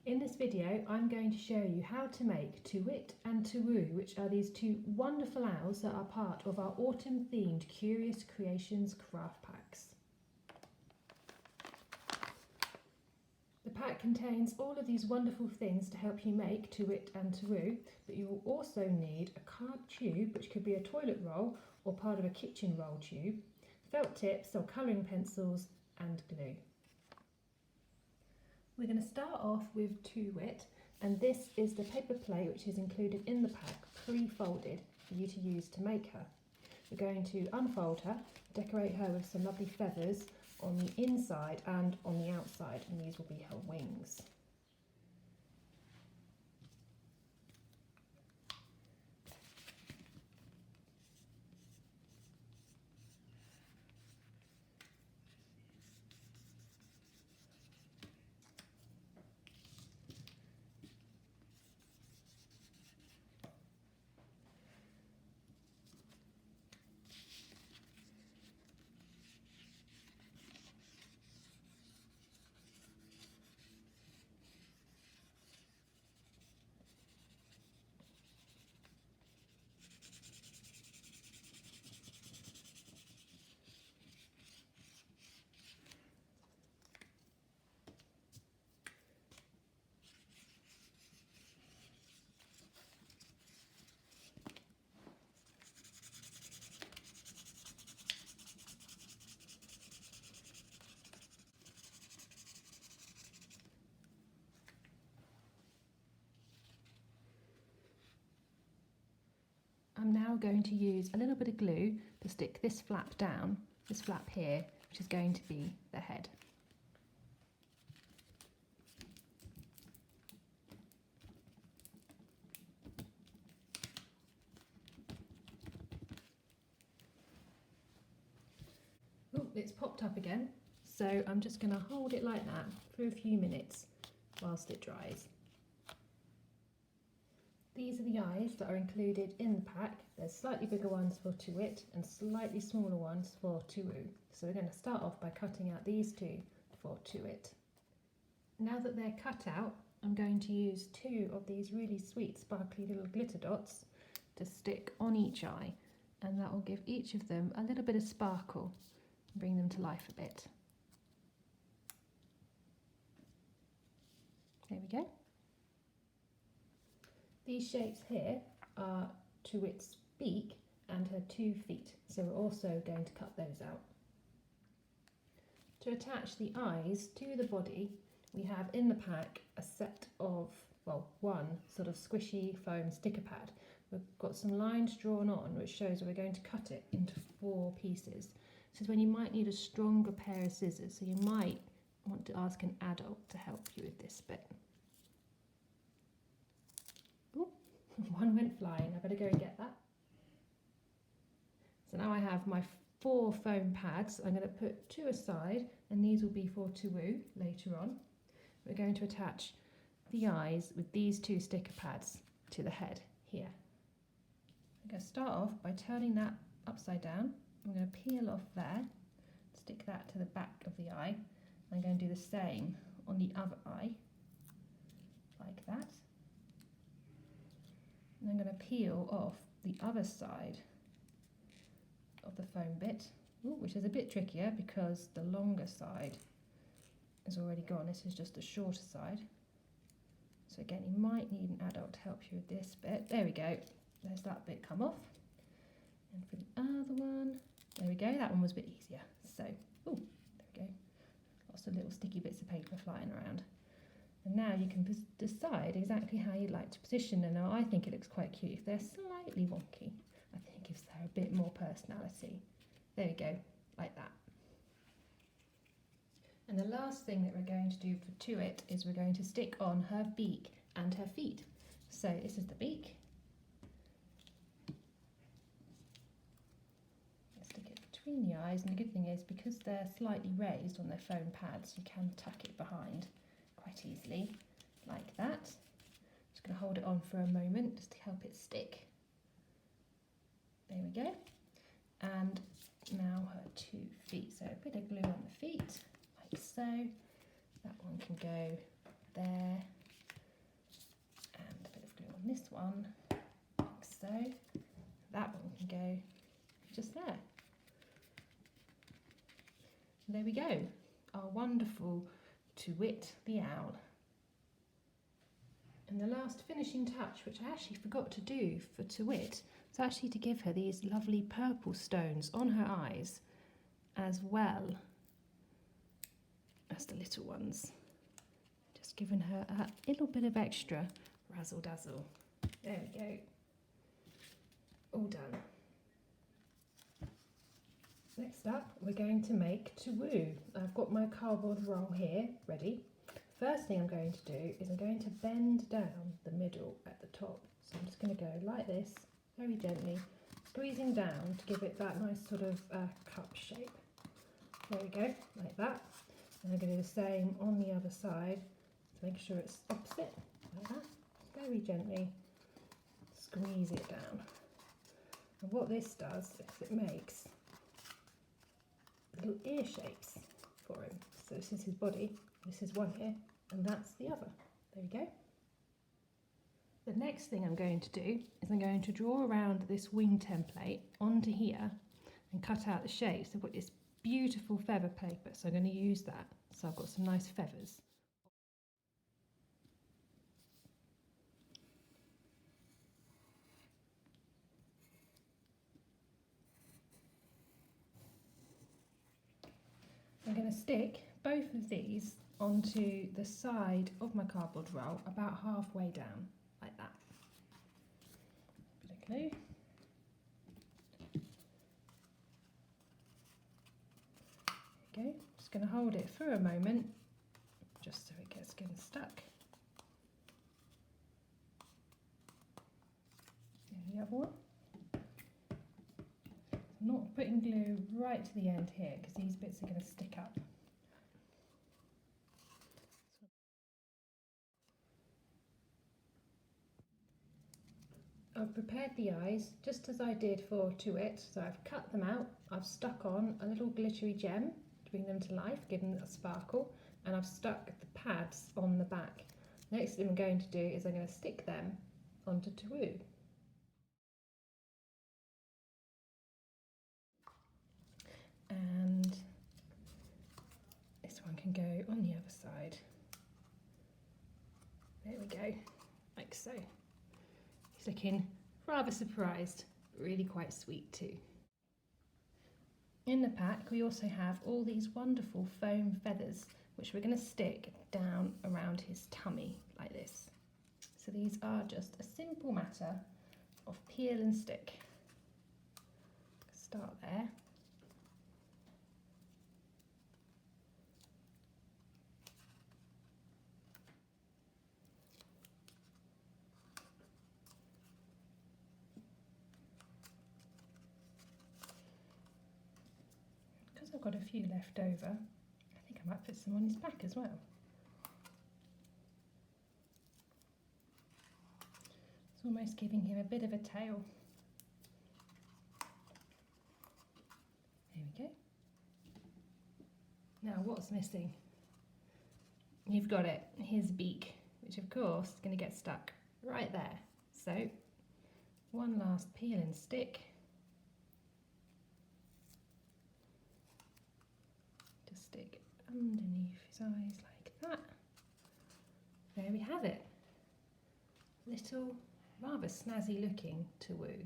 In this video, I'm going to show you how to make Toowit and Towoo, which are these two wonderful owls that are part of our autumn-themed Curious Creations craft packs. The pack contains all of these wonderful things to help you make Toowit and Towoo, but you will also need a card tube, which could be a toilet roll or part of a kitchen roll tube, felt tips or colouring pencils, and glue. We're going to start off with Toowit, and this is the paper plate which is included in the pack, pre-folded for you to use to make her. We're going to unfold her, decorate her with some lovely feathers on the inside and on the outside, and these will be her wings. I'm now going to use a little bit of glue to stick this flap down, this flap here, which is going to be the head. Oh, it's popped up again, so I'm just going to hold it like that for a few minutes whilst it dries. These are the eyes that are included in the pack. There's slightly bigger ones for Toowit and slightly smaller ones for Towoo. So we're going to start off by cutting out these two for Toowit. Now that they're cut out, I'm going to use two of these really sweet sparkly little glitter dots to stick on each eye, and that will give each of them a little bit of sparkle and bring them to life a bit. There we go. These shapes here are Toowit's beak and her 2 feet, so we're also going to cut those out. To attach the eyes to the body, we have in the pack a set of, well, one sort of squishy foam sticker pad. We've got some lines drawn on which shows we're going to cut it into 4 pieces. This is when you might need a stronger pair of scissors, so you might want to ask an adult to help you with this bit. One went flying, I better go and get that. So now I have my 4 foam pads. I'm going to put 2 aside, and these will be for Towoo later on. We're going to attach the eyes with these 2 sticker pads to the head here. I'm going to start off by turning that upside down. I'm going to peel off there, stick that to the back of the eye. I'm going to do the same on the other eye, like that. And I'm going to peel off the other side of the foam bit, which is a bit trickier because the longer side is already gone. This is just the shorter side. So again, you might need an adult to help you with this bit. There we go. There's that bit come off. And for the other one, there we go. That one was a bit easier. So, there we go. Lots of little sticky bits of paper flying around. And now you can decide exactly how you'd like to position them. Now I think it looks quite cute. If they're slightly wonky, I think it gives her a bit more personality. There we go, like that. And the last thing that we're going to do for Toowit is we're going to stick on her beak and her feet. So this is the beak. Stick it between the eyes, and the good thing is because they're slightly raised on their foam pads, you can tuck it behind quite easily, like that. Just going to hold it on for a moment just to help it stick. There we go. And now her 2 feet. So a bit of glue on the feet, like so. That one can go there one, like so. That one can go just there. There we go, our wonderful Toowit the owl. And the last finishing touch, which I actually forgot to do for Toowit, is actually to give her these lovely purple stones on her eyes, as well as the little ones. Just giving her a little bit of extra razzle dazzle. There we go. All done. Next up, we're going to make Towoo. I've got my cardboard roll here ready. First thing I'm going to do is I'm going to bend down the middle at the top. So I'm just going to go like this, very gently, squeezing down to give it that nice sort of cup shape. There we go, like that. And I'm going to do the same on the other side to make sure it's opposite, like that. Very gently squeeze it down. And what this does is it makes little ear shapes for him. So this is his body, this is one ear, and that's the other. There we go. The next thing I'm going to do is I'm going to draw around this wing template onto here and cut out the shapes. I've got this beautiful feather paper, so I'm going to use that. So I've got some nice feathers. I'm going to stick both of these onto the side of my cardboard roll about halfway down, like that. Bit of glue. There we go. Just going to hold it for a moment, just so it gets getting stuck. And the other one. I'm not putting glue right to the end here because these bits are going to stick up. I've prepared the eyes just as I did for Toowit, so I've cut them out, I've stuck on a little glittery gem to bring them to life, give them a sparkle, and I've stuck the pads on the back. Next thing I'm going to do is I'm going to stick them onto Towoo. And this one can go on the other side. There we go, like so. He's looking rather surprised, but really quite sweet too. In the pack we also have all these wonderful foam feathers which we're going to stick down around his tummy like this. So these are just a simple matter of peel and stick. Start there. Because I've got a few left over, I think I might put some on his back as well. It's almost giving him a bit of a tail. There we go. Now what's missing? You've got it, his beak, which of course is going to get stuck right there. So one last peel and stick. Just stick underneath his eyes like that. There we have it. Little, rather snazzy looking Towoo.